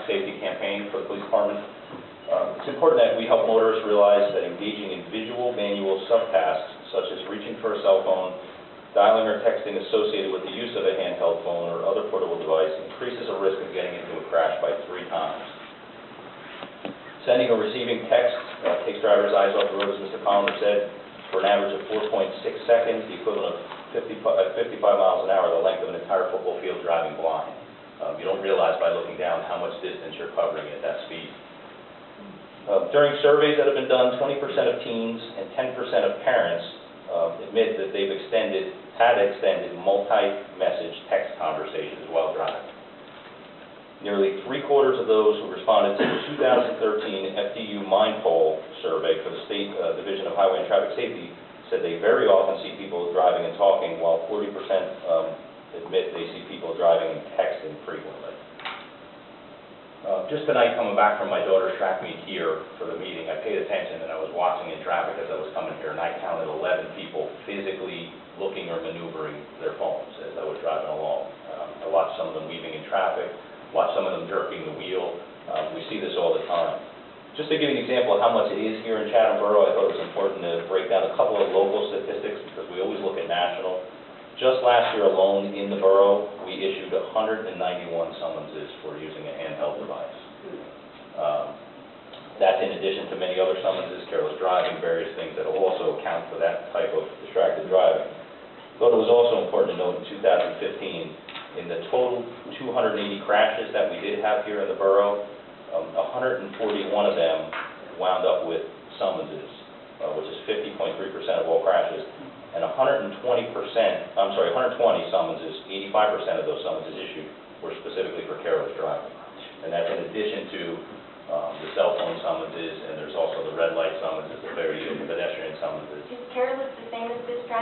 traffic safety campaign for the police department. It's important that we help motorists realize that engaging in visual manual subtasks, such as reaching for a cell phone, dialing or texting associated with the use of a handheld phone or other portable device, increases the risk of getting into a crash by 3 times. Sending or receiving text takes drivers' eyes off the road, as Mr. Collins said, for an average of 4.6 seconds, the equivalent of 55 miles an hour, the length of an entire football field driving blind. You don't realize by looking down how much distance you're covering at that speed. During surveys that have been done, 20% of teens and 10% of parents admit that they've had extended multi-message text conversations while driving. Nearly 3/4 of those who responded to the 2013 FDU Mind Poll survey for the State Division of Highway and Traffic Safety said they very often see people driving and talking, while 40% admit they see people driving and texting frequently. Just tonight, coming back from my daughter's track meet here for the meeting, I paid attention and I was watching in traffic as I was coming here, and I counted 11 people physically looking or maneuvering their phones as I was driving along. I watched some of them weaving in traffic, watched some of them jerking the wheel. We see this all the time. Just to give you an example of how much it is here in Chatham Borough, I thought it was important to break down a couple of local statistics because we always look at national. Just last year alone in the borough, we issued 191 summonses for using a handheld device. That's in addition to many other summonses, careless driving, various things that will also account for that type of distracted driving. But it was also important to note in 2015, in the total 280 crashes that we did have here in the borough, 141 of them wound up with summonses, which is 50.3% of all crashes. And 120 summonses, 85% of those summonses issued were specifically for careless driving. And that's in addition to the cell phone summonses, and there's also the red light summonses, the pedestrian summonses. Is careless the same as distracted?